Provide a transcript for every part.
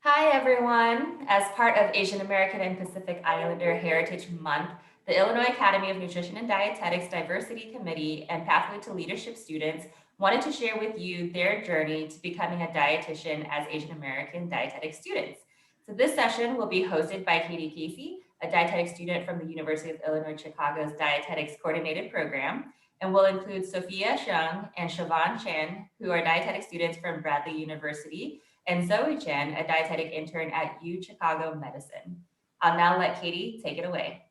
Hi, everyone. As part of Asian American and Pacific Islander Heritage Month, the Illinois Academy of Nutrition and Dietetics Diversity Committee and Pathway to Leadership students wanted to share with you their journey to becoming a dietitian as Asian American dietetic students. So, this session will be hosted by Katie Casey, a dietetic student from the University of Illinois Chicago's Dietetics Coordinated Program, and will include Sophia Sheng and Siobhan Chen, who are dietetic students from Bradley University, and Zoe Chen, a dietetic intern at U Chicago Medicine. I'll now let Katie take it away.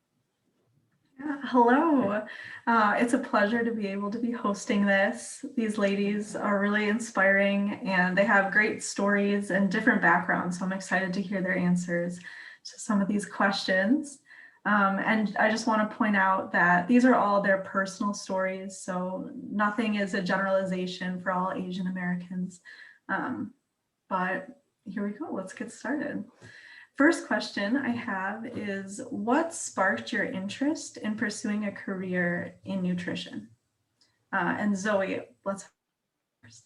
Hello. It's a pleasure to be able to be hosting this. These ladies are really inspiring and they have great stories and different backgrounds. So I'm excited to hear their answers to some of these questions. And I just want to point out that these are all their personal stories. So nothing is a generalization for all Asian Americans. But here we go. Let's get started. First question I have is, what sparked your interest in pursuing a career in nutrition? And Zoe, let's first.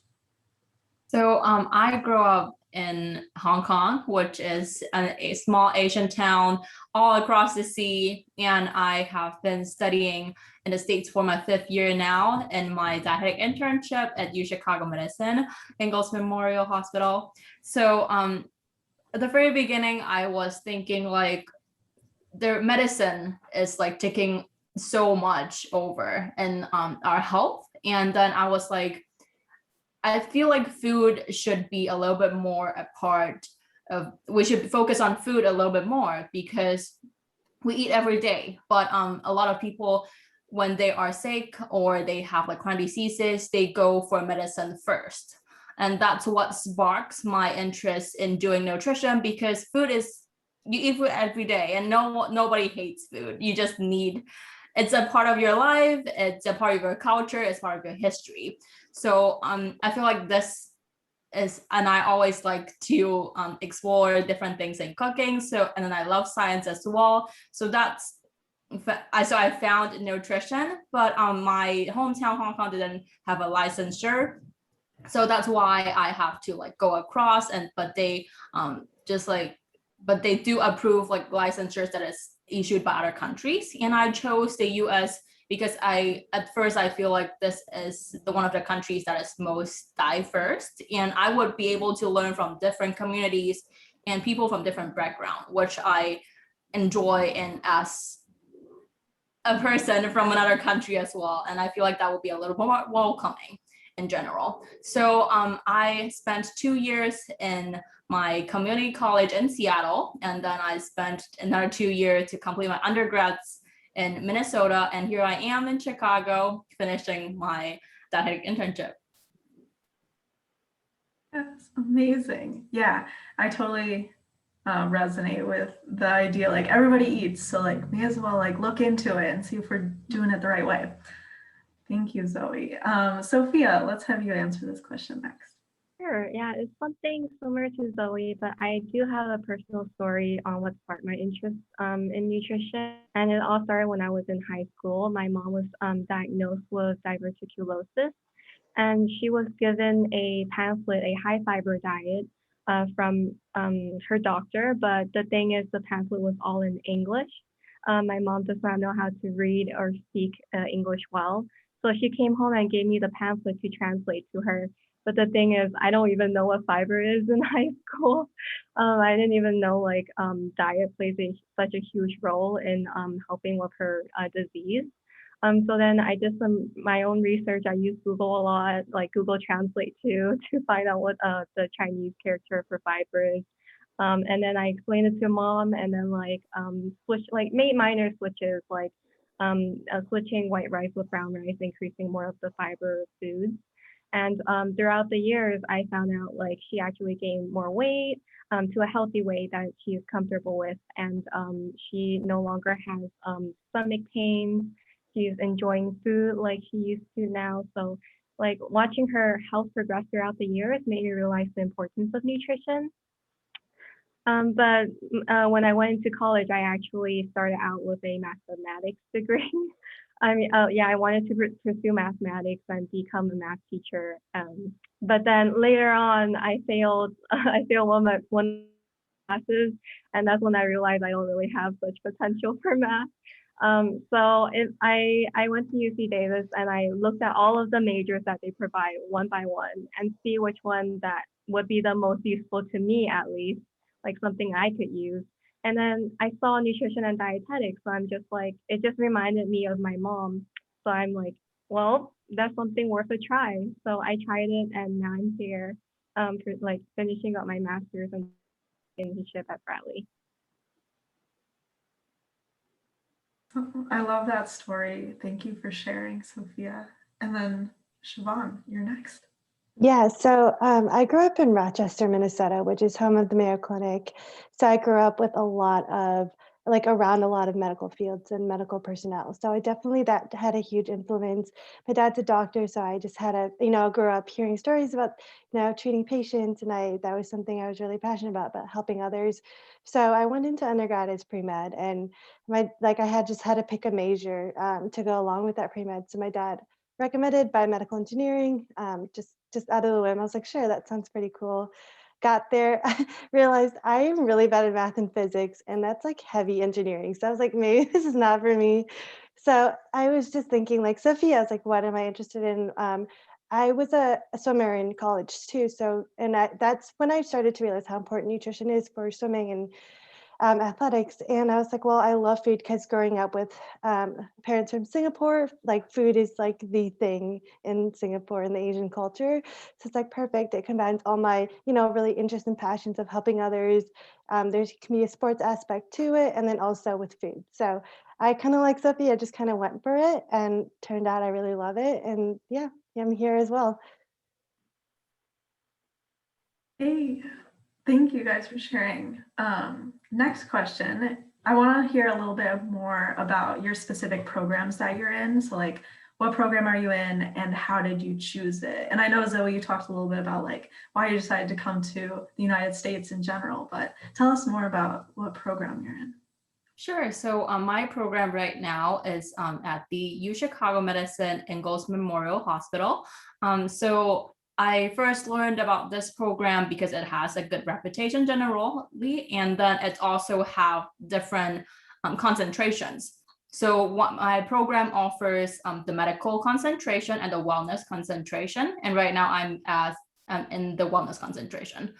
So I grew up in Hong Kong, which is a small Asian town all across the sea. And I have been studying in the States for my 5th year now in my dietetic internship at U Chicago Medicine, Ingalls Memorial Hospital. So at the very beginning, I was thinking like their medicine is like taking so much over in our health. And then I was like, I feel like food should be a little bit more a part of, we should focus on food a little bit more because we eat every day. But a lot of people, when they are sick or they have like chronic diseases, they go for medicine first. And that's what sparks my interest in doing nutrition, because food is, you eat food every day and nobody hates food. You just need, it's a part of your life, it's a part of your culture, it's part of your history. So I feel like this is, and I always like to explore different things in cooking. So, and then I love science as well. So that's, so I found nutrition, but my hometown, Hong Kong, didn't have a licensure. So that's why I have to like go across, and but they just like, but they do approve like licensures that is issued by other countries. And I chose the US because at first I feel like this is the one of the countries that is most diverse, and I would be able to learn from different communities and people from different background, which I enjoy and as a person from another country as well. And I feel like that would be a little more welcoming in general. So I spent 2 years in my community college in Seattle, and then I spent another 2 years to complete my undergrads in Minnesota, and here I am in Chicago finishing my dietetic internship. That's amazing. Yeah, I totally resonate with the idea like everybody eats, so like may as well like look into it and see if we're doing it the right way. Thank you, Zoe. Sophia, let's have you answer this question next. Sure. Yeah, it's something similar to Zoe, but I do have a personal story on what sparked my interest in nutrition. And it all started when I was in high school. My mom was diagnosed with diverticulosis, and she was given a pamphlet, a high fiber diet from her doctor. But the thing is, the pamphlet was all in English. My mom does not know how to read or speak English well. So she came home and gave me the pamphlet to translate to her. But the thing is, I don't even know what fiber is in high school. I didn't even know like diet plays such a huge role in helping with her disease. So then I did my own research. I used Google a lot, like Google Translate too, to find out what the Chinese character for fiber is. And then I explained it to mom, and then like made minor switches, like switching white rice with brown rice, increasing more of the fiber foods. And throughout the years, I found out like she actually gained more weight to a healthy weight that she's comfortable with, and she no longer has stomach pains. She's enjoying food like she used to now. So, like watching her health progress throughout the years made me realize the importance of nutrition. But when I went into college, I actually started out with a mathematics degree. I mean, yeah, I wanted to pursue mathematics and become a math teacher. But then later on, I failed. I failed one classes, and that's when I realized I don't really have such potential for math. I went to UC Davis and I looked at all of the majors that they provide one by one and see which one that would be the most useful to me at least, like something I could use. And then I saw nutrition and dietetics. So I'm just like, it just reminded me of my mom. So I'm like, well, that's something worth a try. So I tried it and now I'm here for like finishing up my master's and internship at Bradley. I love that story. Thank you for sharing, Sophia. And then Siobhan, you're next. Yeah, so I grew up in Rochester, Minnesota, which is home of the Mayo Clinic. So I grew up with a lot of, like around a lot of medical fields and medical personnel. So I definitely, that had a huge influence. My dad's a doctor, so I just had grew up hearing stories about, treating patients. And that was something I was really passionate about helping others. So I went into undergrad as pre-med, and I had just had to pick a major to go along with that pre-med. So my dad recommended biomedical engineering, just out of the whim. I was like, sure, that sounds pretty cool. Got there, realized I am really bad at math and physics, and that's like heavy engineering. So I was like, maybe this is not for me. So I was just thinking, like Sophia, I was like, what am I interested in? I was a swimmer in college too. So, that's when I started to realize how important nutrition is for swimming and athletics. And I was like, well, I love food because growing up with parents from Singapore, like food is like the thing in Singapore in the Asian culture. So it's like perfect. It combines all my, really interests and passions of helping others. There can be a sports aspect to it, and then also with food. So I kind of like Sophia, just kind of went for it, and turned out I really love it. And yeah, I'm here as well. Hey, thank you guys for sharing. Next question. I want to hear a little bit more about your specific programs that you're in. So like, what program are you in and how did you choose it? And I know, Zoe, you talked a little bit about like why you decided to come to the United States in general, but tell us more about what program you're in. Sure. So my program right now is at the U Chicago Medicine Ingalls Memorial Hospital. So I first learned about this program because it has a good reputation generally, and then it also have different concentrations. So what my program offers the medical concentration and the wellness concentration. And right now I'm in the wellness concentration.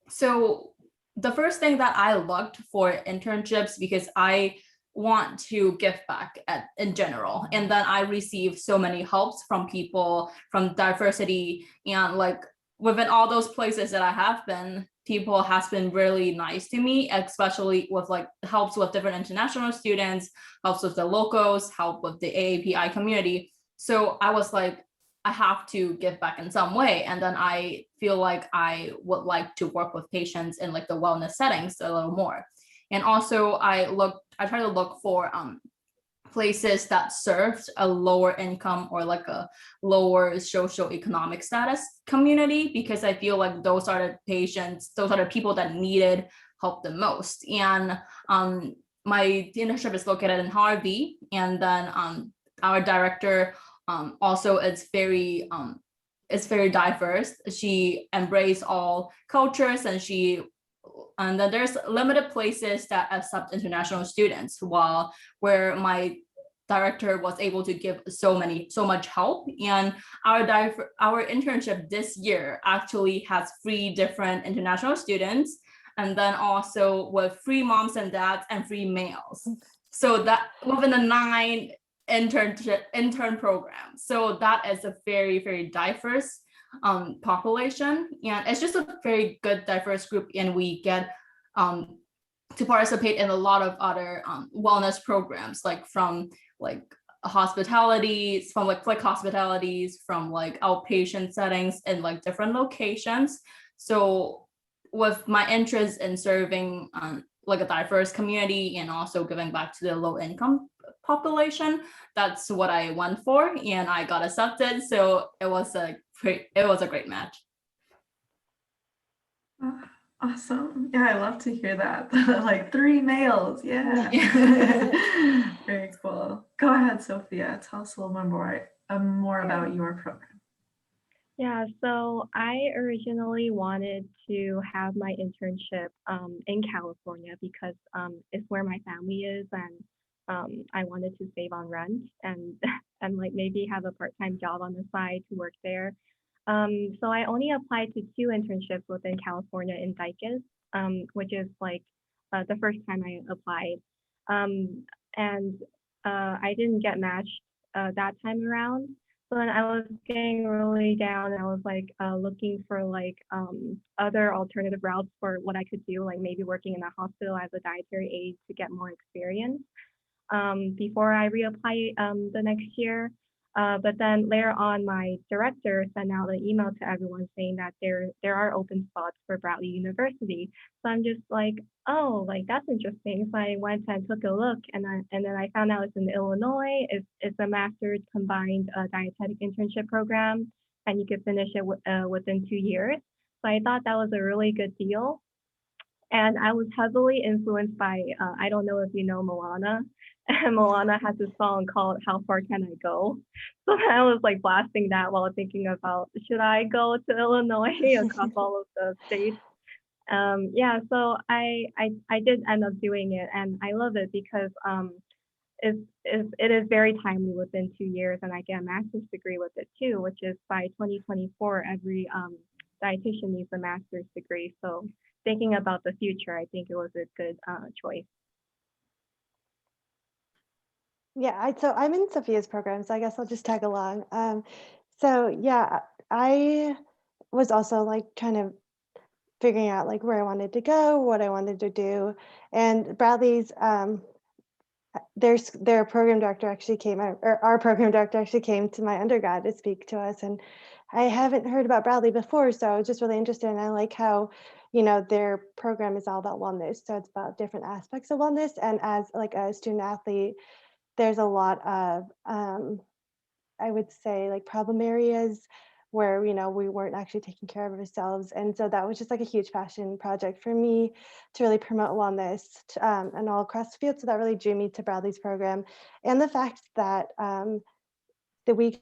So the first thing that I looked for internships, because I want to give back in general. And then I received so many helps from people from diversity, and like within all those places that I have been, people has been really nice to me, especially with like helps with different international students, helps with the locals, help with the AAPI community. So I was like, I have to give back in some way. And then I feel like I would like to work with patients in like the wellness settings a little more. And also I try to look for places that serves a lower income or like a lower socioeconomic status community, because I feel like those are the patients, those are the people that needed help the most. And my internship is located in Harvey, and then our director also it's very diverse. She embraced all cultures, and then there's limited places that accept international students, while where my director was able to give so much help. And our internship this year actually has 3 different international students, and then also with 3 moms and dads and 3 males. So that within the 9 intern program. So that is a very, very diverse population, and it's just a very good diverse group, and we get to participate in a lot of other wellness programs, like from like hospitalities, from like hospitalities, from like outpatient settings in like different locations. So with my interest in serving like a diverse community and also giving back to the low income population, that's what I went for, and I got accepted. So it was a great match. Awesome. Yeah, I love to hear that. Like 3 males. Yeah. Very cool. Go ahead, Sophia. Tell us a little more Sure. about your program. Yeah, so I originally wanted to have my internship in California because it's where my family is, and I wanted to save on rent and and like maybe have a part-time job on the side to work there. So I only applied to 2 internships within California in Dicus, which is like the first time I applied. Um, and I didn't get matched that time around. So then I was getting really down. And I was like looking for like other alternative routes for what I could do, like maybe working in a hospital as a dietary aide to get more experience before I reapply the next year. But then later on, my director sent out an email to everyone saying that there are open spots for Bradley University. So I'm just like, oh, like that's interesting. So I went and took a look, and then I found out it's in Illinois. It's a master's combined dietetic internship program, and you could finish it within 2 years. So I thought that was a really good deal. And I was heavily influenced by I don't know if you know Moana. And Moana has a song called "How Far Can I Go." So I was like blasting that while thinking about should I go to Illinois across all of the states. Yeah, so I did end up doing it, and I love it because it is very timely within 2 years, and I get a master's degree with it too, which is by 2024, every dietitian needs a master's degree. So thinking about the future, I think it was a good choice. Yeah, so I'm in Sophia's program, so I guess I'll just tag along. So yeah, I was also like kind of figuring out like where I wanted to go, what I wanted to do, and Bradley's their program director actually came, or our program director actually came to my undergrad to speak to us, and I haven't heard about Bradley before, so I was just really interested, and I like how, their program is all about wellness, so it's about different aspects of wellness, and as like a student athlete, there's a lot of I would say like problem areas where we weren't actually taking care of ourselves, and so that was just like a huge passion project for me to really promote wellness and all across the field. So that really drew me to Bradley's program, and the fact that we get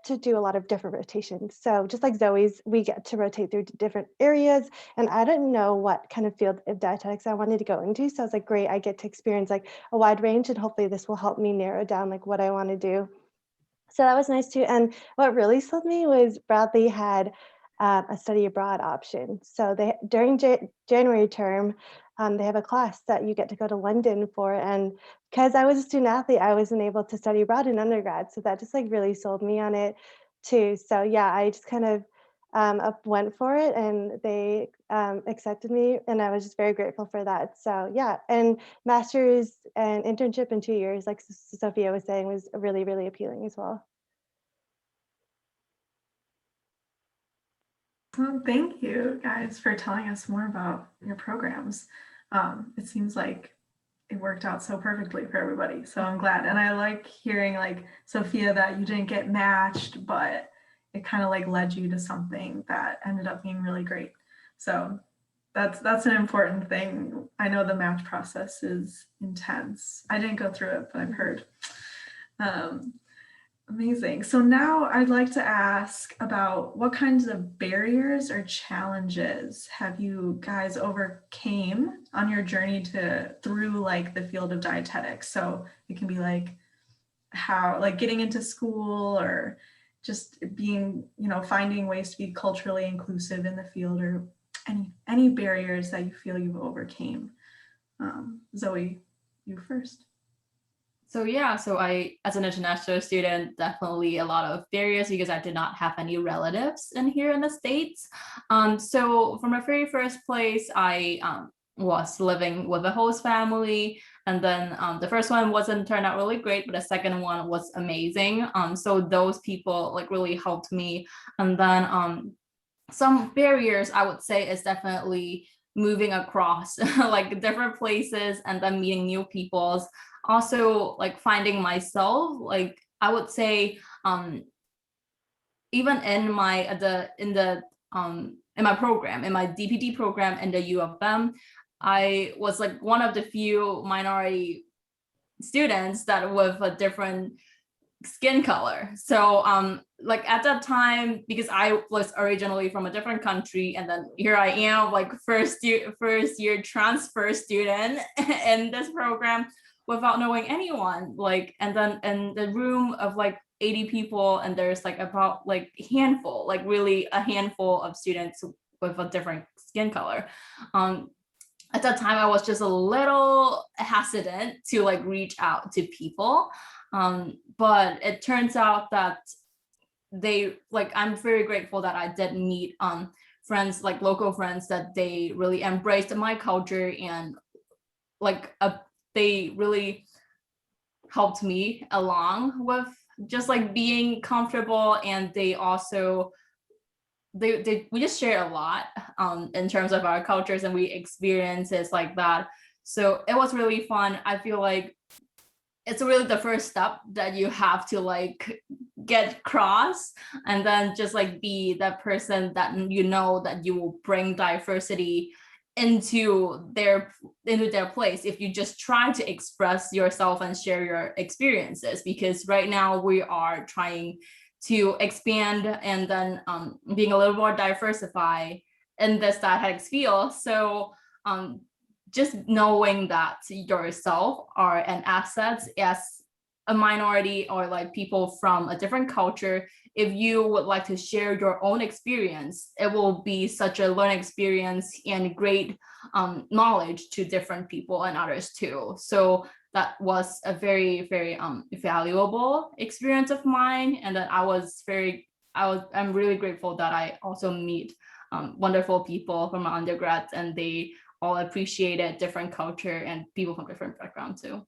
to do a lot of different rotations. So just like Zoe's, we get to rotate through different areas, and I didn't know what kind of field of dietetics I wanted to go into. So I was like, great, I get to experience like a wide range, and hopefully this will help me narrow down like what I want to do. So that was nice too. And what really sold me was Bradley had a study abroad option. So they during January term, they have a class that you get to go to London for. And because I was a student athlete, I wasn't able to study abroad in undergrad. So that just like really sold me on it too. So yeah, I just kind of went for it, and they accepted me, and I was just very grateful for that. So yeah, and master's and internship in 2 years, like Sophia was saying, was really, really appealing as well. Well, thank you guys for telling us more about your programs. It seems like it worked out so perfectly for everybody. So I'm glad. And I like hearing like Sophia that you didn't get matched, but it kind of like led you to something that ended up being really great. So that's an important thing. I know the match process is intense. I didn't go through it, but I've heard. Um, Amazing. So now I'd like to ask about what kinds of barriers or challenges have you guys overcame on your journey through like the field of dietetics? So it can be like how like getting into school, or just being, finding ways to be culturally inclusive in the field, or any barriers that you feel you've overcame. Zoe, you first. So yeah, so I, as an international student, definitely a lot of barriers because I did not have any relatives in here in the States. So for my very first place, I was living with a host family, and then the first one wasn't turned out really great, but the second one was amazing. So those people like really helped me, and then some barriers I would say is definitely moving across like different places and then meeting new peoples, also like finding myself, like I would say even in my the in my program, in my DPD program in the U of M. I was like one of the few minority students that with a different skin color. So like at that time, because I was originally from a different country, and then here I am, like first year transfer student in this program without knowing anyone. Like, and then in the room of like 80 people, and there's like about like handful, like really a handful of students with a different skin color. At that time, I was just a little hesitant to like reach out to people. But it turns out that they like, I'm very grateful that I did meet friends, like local friends, that they really embraced my culture, and like they really helped me along with just like being comfortable. And they also we just share a lot in terms of our cultures, and we experiences like that. So it was really fun. I feel like it's really the first step that you have to like get across, and then just like be that person that you know that you will bring diversity into their place if you just try to express yourself and share your experiences. Because right now we are trying to expand and then being a little more diversified in this dietetic field. So just knowing that yourself are an asset as a minority or like people from a different culture, if you would like to share your own experience, it will be such a learning experience and great knowledge to different people and others too. So that was a very, very valuable experience of mine. And then I'm really grateful that I also meet wonderful people from my undergrads, and they all appreciated different culture and people from different backgrounds too.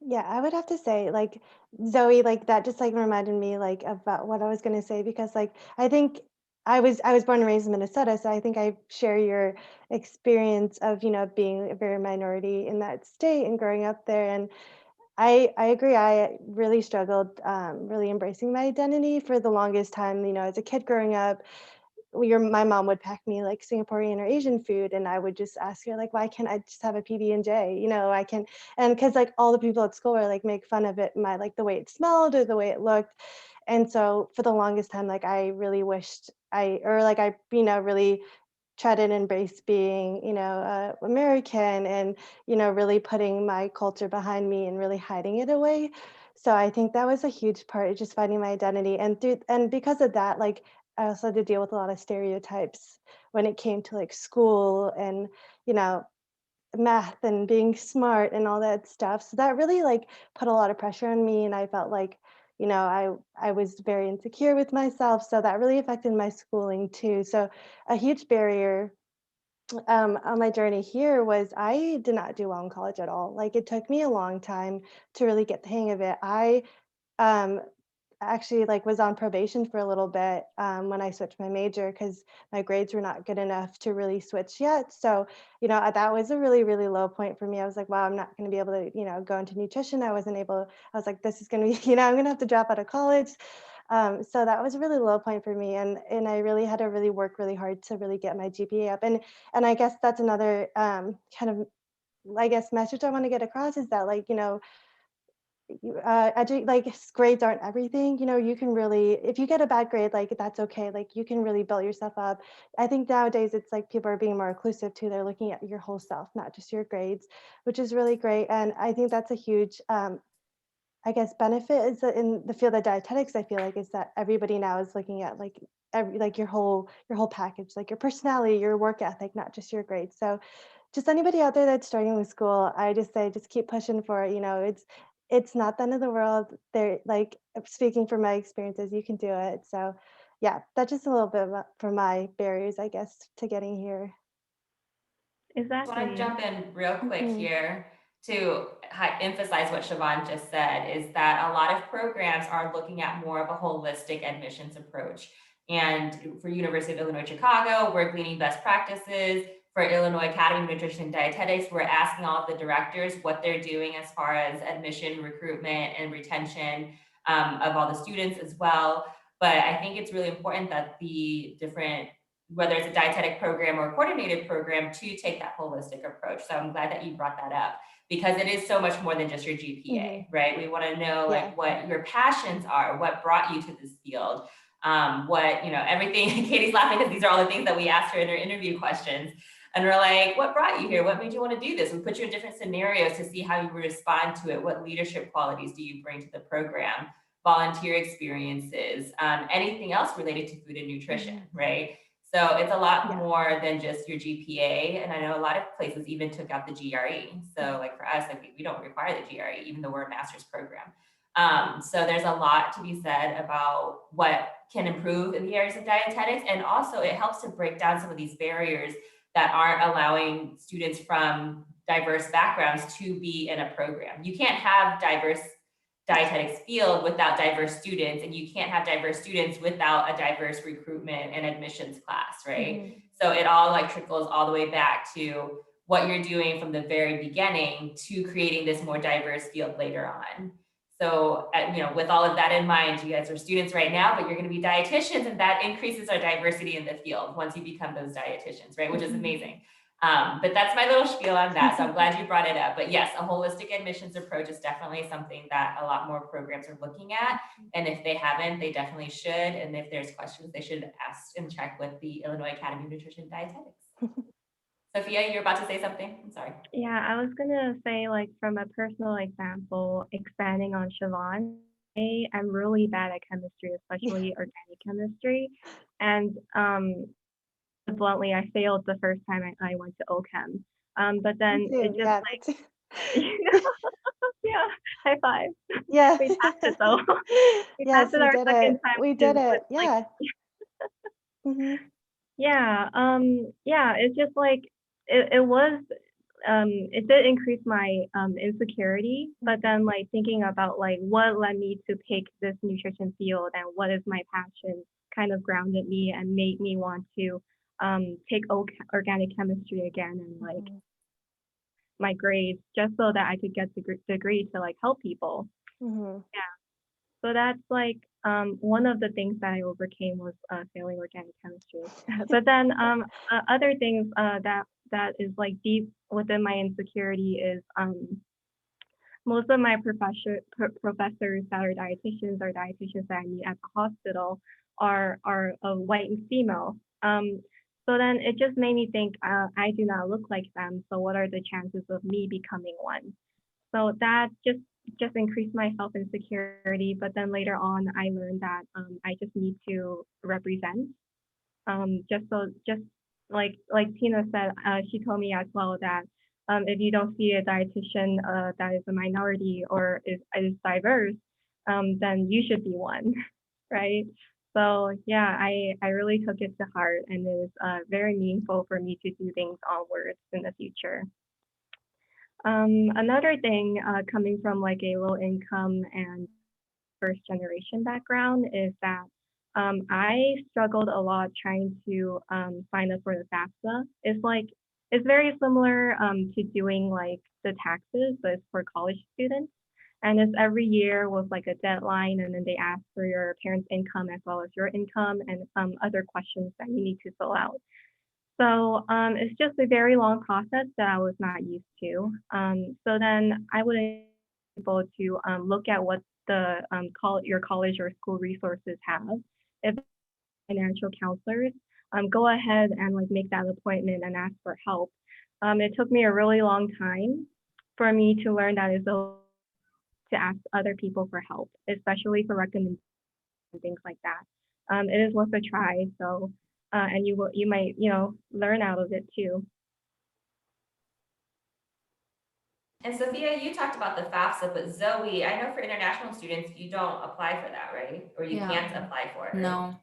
Yeah, I would have to say, like, Zoe, like that just like reminded me like about what I was going to say, because like I think I was born and raised in Minnesota, so I think I share your experience of, being a very minority in that state and growing up there. And I agree. I really struggled really embracing my identity for the longest time, as a kid growing up. My mom would pack me like Singaporean or Asian food, and I would just ask her like, why can't I just have a PB&J? I can, and because like all the people at school were like make fun of it, like the way it smelled or the way it looked. And so for the longest time, like I really wished I really try to embrace being, American, and, really putting my culture behind me and really hiding it away. So I think that was a huge part of just finding my identity. And because of that, like I also had to deal with a lot of stereotypes when it came to like school and, you know, math and being smart and all that stuff. So that really like put a lot of pressure on me. And I felt like, I was very insecure with myself. So that really affected my schooling too. So a huge barrier on my journey here was I did not do well in college at all. Like it took me a long time to really get the hang of it. I um, actually like was on probation for a little bit when I switched my major because my grades were not good enough to really switch yet. So, that was a really, really low point for me. I was like, wow, I'm not going to be able to, go into nutrition. I was like, this is going to be, I'm going to have to drop out of college. So that was a really low point for me. And I really had to really work really hard to really get my GPA up. And I guess that's another kind of, I guess, message I want to get across is that like, like grades aren't everything. You can really, if you get a bad grade, like that's okay. Like you can really build yourself up. I think nowadays it's like people are being more inclusive too. They're looking at your whole self, not just your grades, which is really great. And I think that's a huge, I guess, benefit is that in the field of dietetics, I feel like is that everybody now is looking at like like your whole package, like your personality, your work ethic, not just your grades. So just anybody out there that's starting with school, I just say just keep pushing for it. It's not the end of the world. They're like speaking from my experiences, you can do it. So yeah, that's just a little bit from my barriers, I guess, to getting here. I want to Exactly. jump in real quick Mhm. here to emphasize what Siobhan just said, is that a lot of programs are looking at more of a holistic admissions approach. And for University of Illinois Chicago, we're gleaning best practices. For Illinois Academy of Nutrition and Dietetics, we're asking all of the directors what they're doing as far as admission, recruitment, and retention of all the students as well. But I think it's really important that the different, whether it's a dietetic program or a coordinated program, to take that holistic approach. So I'm glad that you brought that up, because it is so much more than just your GPA, right? We want to know like what your passions are, what brought you to this field, what, everything. Katie's laughing because these are all the things that we asked her in her interview questions. And we're like, what brought you here? What made you want to do this? We put you in different scenarios to see how you respond to it. What leadership qualities do you bring to the program? Volunteer experiences, anything else related to food and nutrition, right? So it's a lot more than just your GPA. And I know a lot of places even took out the GRE. So like for us, like we don't require the GRE, even though we're a master's program. So there's a lot to be said about what can improve in the areas of dietetics. And also it helps to break down some of these barriers that aren't allowing students from diverse backgrounds to be in a program. You can't have diverse dietetics field without diverse students, and you can't have diverse students without a diverse recruitment and admissions class, right? So it all like trickles all the way back to what you're doing from the very beginning to creating this more diverse field later on. So, with all of that in mind, you guys are students right now, but you're going to be dietitians, and that increases our diversity in the field once you become those dietitians, right? Which is amazing. But that's my little spiel on that. So I'm glad you brought it up. But yes, a holistic admissions approach is definitely something that a lot more programs are looking at. And if they haven't, they definitely should. And if there's questions, they should ask and check with the Illinois Academy of Nutrition and Dietetics. Sophia, you're about to say something? I'm sorry. Yeah, I was gonna say, like, from a personal example, expanding on Siobhan, I am really bad at chemistry, especially organic chemistry. And bluntly, I failed the first time I went to OChem. But then it just yeah, high five. Yeah. We passed it though. We Yes, passed it we our did second it. time. We which did is it. like, Yeah. yeah, it's just like it was it did increase my insecurity, but then like thinking about like what led me to pick this nutrition field and what is my passion kind of grounded me and made me want to take organic chemistry again and like my grades just so that I could get the degree to like help people. Yeah. So that's like one of the things that I overcame was failing organic chemistry. But then other things that is like deep within my insecurity is most of my professors that are dietitians or dietitians that I meet at the hospital are white and female. So then it just made me think I do not look like them. So what are the chances of me becoming one? So that just increased my self insecurity. But then later on, I learned that I just need to represent. Just like Tina said, she told me as well that if you don't see a dietitian that is a minority or is diverse, then you should be one, right? So yeah, I really took it to heart, and it was very meaningful for me to do things onwards in the future. Another thing coming from like a low income and first generation background is that I struggled a lot trying to sign up for the FAFSA. It's very similar to doing like the taxes, but it's for college students. And it's every year with like a deadline, and then they ask for your parents' income as well as your income and other questions that you need to fill out. So it's just a very long process that I was not used to. So then I would be able to look at what the your college or school resources have. If financial counselors, go ahead and like make that appointment and ask for help. It took me a really long time for me to learn that it's okay to ask other people for help, especially for recommendations and things like that. It is worth a try. So and you might learn out of it too. And Sophia, you talked about the FAFSA, but Zoe, I know for international students, you don't apply for that, right? Or you can't apply for it. No.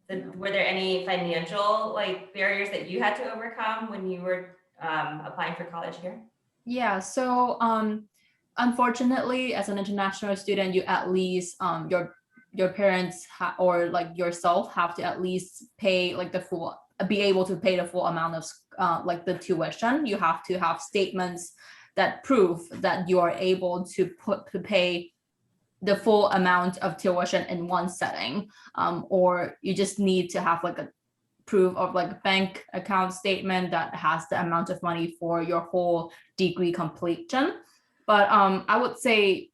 So were there any financial like barriers that you had to overcome when you were applying for college here? Yeah, so unfortunately, as an international student, you at least your parents or like yourself have to at least pay like be able to pay the full amount of like the tuition. You have to have statements that prove that you are able to pay the full amount of tuition in one setting, or you just need to have like a proof of like a bank account statement that has the amount of money for your whole degree completion. But I would say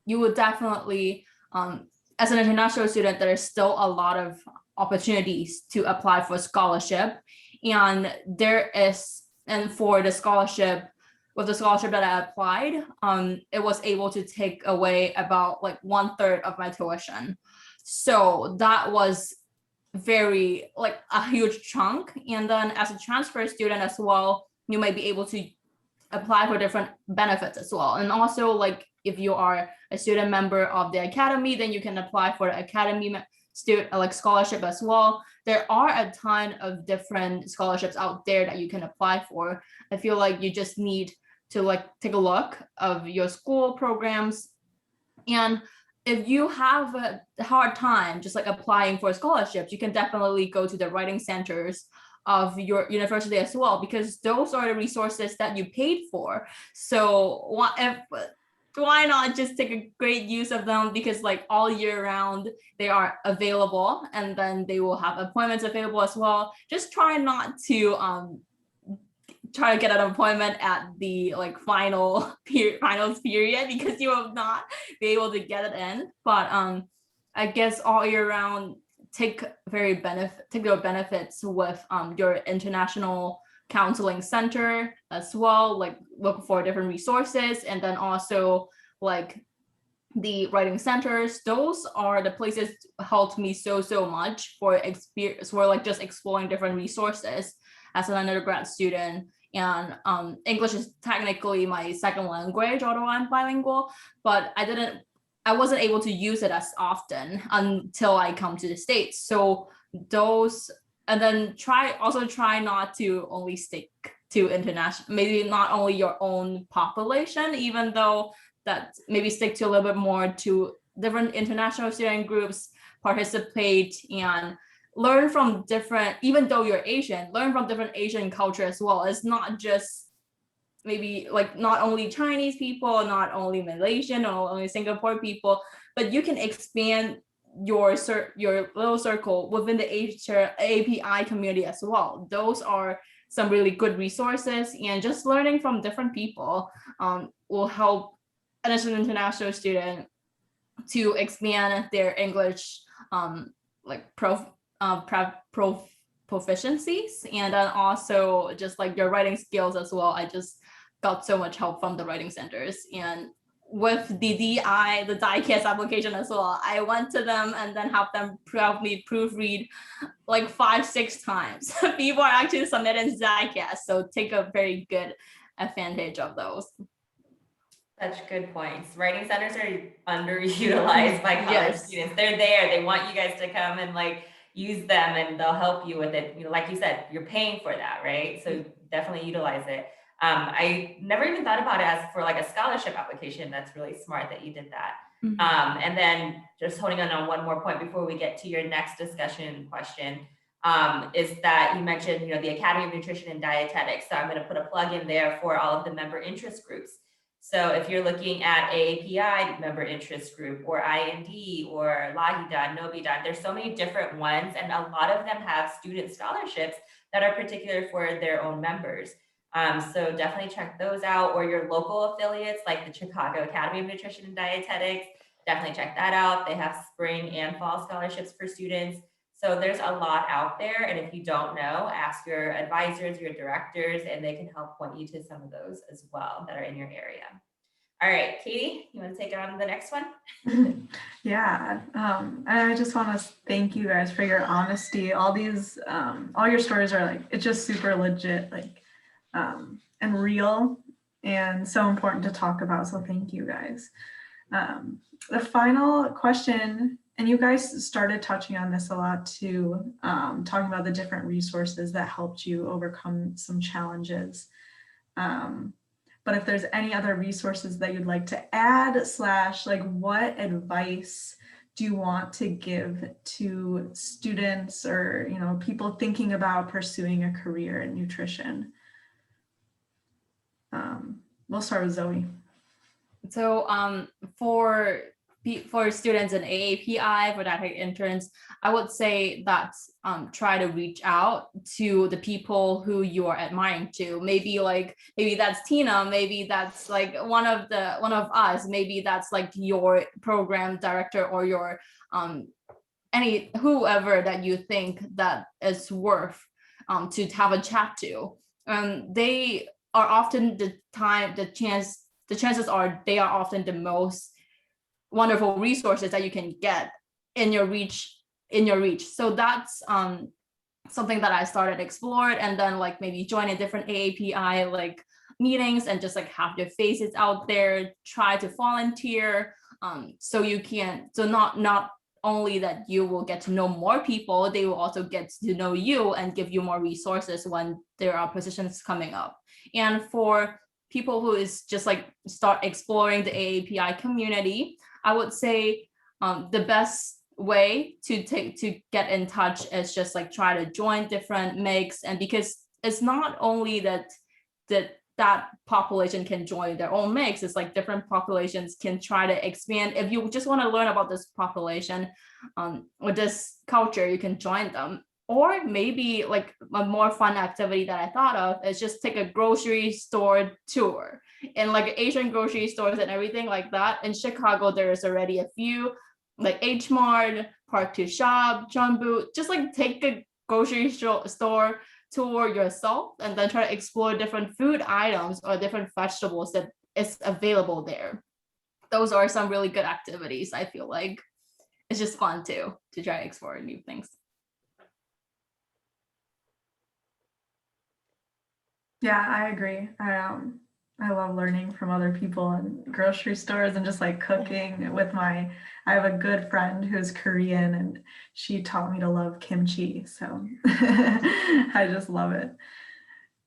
you would definitely, as an international student, there's still a lot of opportunities to apply for scholarship. And for the scholarship, with the scholarship that I applied, it was able to take away about like 1/3 of my tuition. So that was very like a huge chunk. And then as a transfer student as well, you might be able to apply for different benefits as well. And also, like if you are a student member of the academy, then you can apply for the academy student like scholarship as well. There are a ton of different scholarships out there that you can apply for. I feel like you just need to like take a look of your school programs. And if you have a hard time just like applying for scholarships, you can definitely go to the writing centers of your university as well, because those are the resources that you paid for. So why not just take a great use of them, because like all year round they are available, and then they will have appointments available as well. Just try not to try to get an appointment at the like finals period, because you will not be able to get it in. But I guess all year round, take the benefits with your international counseling center as well, like look for different resources. And then also like the writing centers, those are the places helped me so much for experience, for like just exploring different resources as an undergrad student. And English is technically my second language, although I'm bilingual, but I wasn't able to use it as often until I come to the States. So those, and then try not to only stick to international, maybe not only your own population, even though that maybe stick to a little bit more to different international student groups, participate and learn from different, even though you're Asian, learn from different Asian culture as well. It's not just maybe like not only Chinese people, not only Malaysian or only Singapore people, but you can expand your little circle within the AAPI community as well. Those are some really good resources, and just learning from different people will help as an international student to expand their English like proficiencies, and then also just like your writing skills as well. I just got so much help from the writing centers. And with the DICAS application as well, I went to them and then have them probably proofread like 5-6 times. People are actually submitting DICAS, so take a very good advantage of those. Such good points. Writing centers are underutilized by college students. They're there. They want you guys to come and like use them, and they'll help you with it. You know, like you said, you're paying for that, right? So definitely utilize it. I never even thought about it as for like a scholarship application. That's really smart that you did that. And then just holding on one more point before we get to your next discussion question, is that you mentioned, you know, the Academy of Nutrition and Dietetics. So I'm going to put a plug in there for all of the member interest groups. So if you're looking at AAPI member interest group, or IAND, or LAHIDA, NOBIDA, there's so many different ones, and a lot of them have student scholarships that are particular for their own members. So definitely check those out, or your local affiliates like the Chicago Academy of Nutrition and Dietetics. Definitely check that out. They have spring and fall scholarships for students. So there's a lot out there. And if you don't know, ask your advisors, your directors, and they can help point you to some of those as well that are in your area. All right, Katie, you want to take on the next one? Yeah, I just want to thank you guys for your honesty. All these, all your stories are like, it's just super legit, like, and real, and so important to talk about. So thank you guys. The final question, and you guys started touching on this a lot too, talking about the different resources that helped you overcome some challenges. But if there's any other resources that you'd like to add, / like what advice do you want to give to students or, you know, people thinking about pursuing a career in nutrition? We'll start with Zoe. So for for students in AAPI, for dietetic interns, I would say that try to reach out to the people who you are admiring to. Maybe that's Tina, maybe that's like one of us, maybe that's like your program director or your whoever that you think that is worth to have a chat to. They are often the chances are they are often the most wonderful resources that you can get in your reach. So that's something that I started explored, and then like maybe join a different AAPI like meetings and just like have your faces out there, try to volunteer. So you can, so not only that you will get to know more people, they will also get to know you and give you more resources when there are positions coming up. And for people who is just like start exploring the AAPI community, I would say the best way to get in touch is just like try to join different MIGs, and because it's not only that population can join their own MIGs, it's like different populations can try to expand. If you just want to learn about this population or this culture, you can join them. Or maybe like a more fun activity that I thought of is just take a grocery store tour, and like Asian grocery stores and everything like that. In Chicago, there's already a few, like H Mart, Park to Shop, Jumbo. Just like take a grocery store tour yourself and then try to explore different food items or different vegetables that is available there. Those are some really good activities. I feel like it's just fun to try to explore new things. Yeah, I agree. I love learning from other people in grocery stores and just like cooking with I have a good friend who's Korean and she taught me to love kimchi. So I just love it.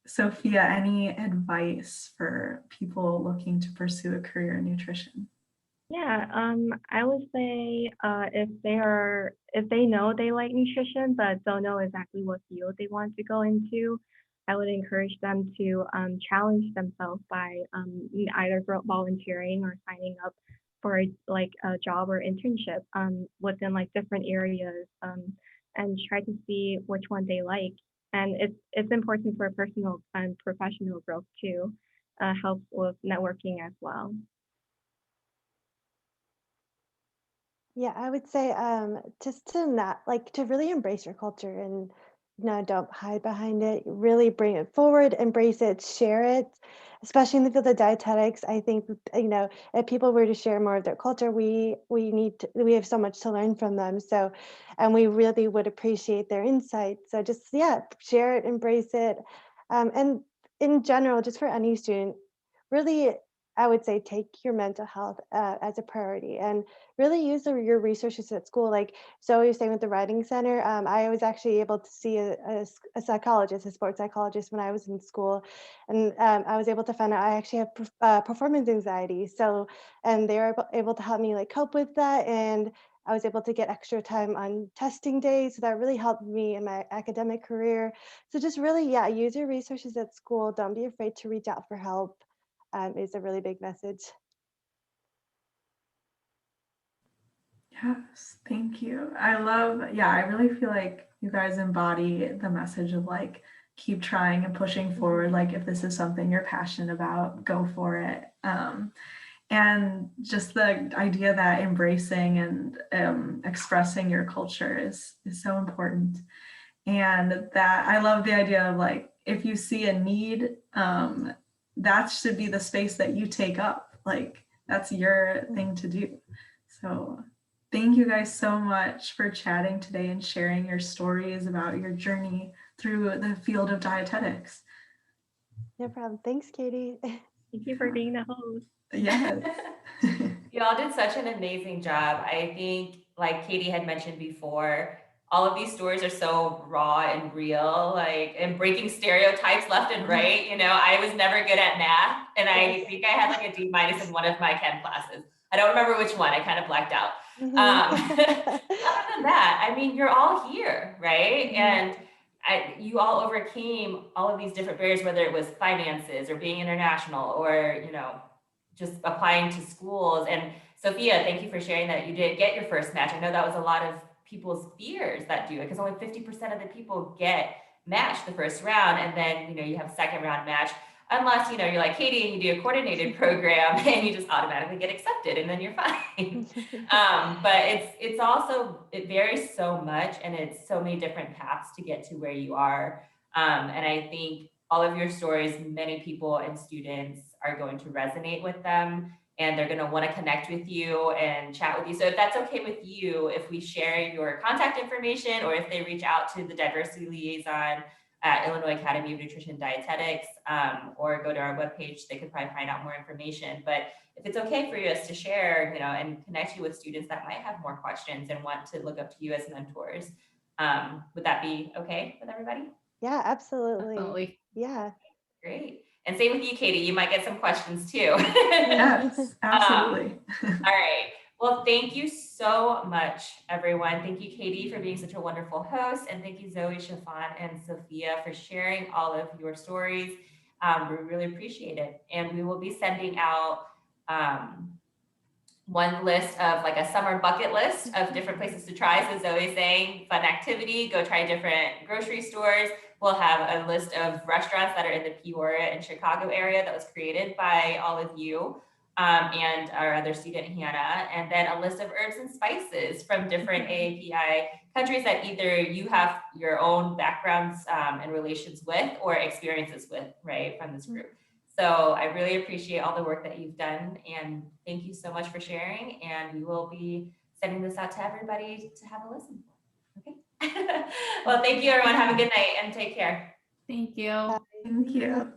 Sophia, any advice for people looking to pursue a career in nutrition? Yeah, I would say if they know they like nutrition but don't know exactly what field they want to go into, I would encourage them to challenge themselves by either volunteering or signing up for like a job or internship within like different areas and try to see which one they like. And it's important for personal and professional growth too. Helps with networking as well. Yeah, I would say just to not like to really embrace your culture and don't hide behind it. Really bring it forward, embrace it, share it. Especially in the field of dietetics, I think if people were to share more of their culture, we have so much to learn from them. So, and we really would appreciate their insights. So just share it, embrace it, and in general, just for any student, really, I would say take your mental health as a priority and really use your resources at school. Like, so you're saying with the writing center, I was actually able to see a psychologist, a sports psychologist when I was in school. And I was able to find out I actually have performance anxiety. So, and they were able to help me like cope with that. And I was able to get extra time on testing days. So that really helped me in my academic career. So just really, use your resources at school. Don't be afraid to reach out for help. Is a really big message. Yes, thank you. I really feel like you guys embody the message of like, keep trying and pushing forward. Like, if this is something you're passionate about, go for it. And just the idea that embracing and expressing your culture is so important. And that I love the idea of like, if you see a need, that should be the space that you take up. Like, that's your thing to do. So thank you guys so much for chatting today and sharing your stories about your journey through the field of dietetics. No problem. Thanks, Katie. Thank you for being the host. Yes. You all did such an amazing job. I think, like Katie had mentioned before, all of these stories are so raw and real, like, and breaking stereotypes left and right. I was never good at math, and I think I had like a D- in one of my chem classes. I don't remember which one. I kind of blacked out. Other than that, I mean, you're all here, right? And you all overcame all of these different barriers, whether it was finances or being international or, just applying to schools. And Sophia, thank you for sharing that you did get your first match. I know that was a lot of people's fears that do it, because only 50% of the people get matched the first round, and then you have a second round match, unless you're like Katie and you do a coordinated program and you just automatically get accepted and then you're fine. But it's also, it varies so much, and it's so many different paths to get to where you are. And I think all of your stories, many people and students are going to resonate with them, and they're going to want to connect with you and chat with you. So if that's okay with you, if we share your contact information, or if they reach out to the diversity liaison at Illinois Academy of Nutrition and Dietetics, or go to our webpage, they could probably find out more information. But if it's okay for us to share, and connect you with students that might have more questions and want to look up to you as mentors, would that be okay with everybody? Yeah, absolutely. Definitely. Yeah. Great. And same with you, Katie. You might get some questions too. Yes, absolutely. All right. Well, thank you so much, everyone. Thank you, Katie, for being such a wonderful host. And thank you, Zoe, Chiffon, and Sophia, for sharing all of your stories. We really appreciate it. And we will be sending out one list of like a summer bucket list of different places to try. So Zoe's saying fun activity, go try different grocery stores. We'll have a list of restaurants that are in the Peoria and Chicago area that was created by all of you and our other student, Hannah, and then a list of herbs and spices from different AAPI countries that either you have your own backgrounds and relations with or experiences with, right, from this group. So I really appreciate all the work that you've done, and thank you so much for sharing. And we will be sending this out to everybody to have a listen. Okay. Well, thank you, everyone. Have a good night and take care. Thank you. Thank you.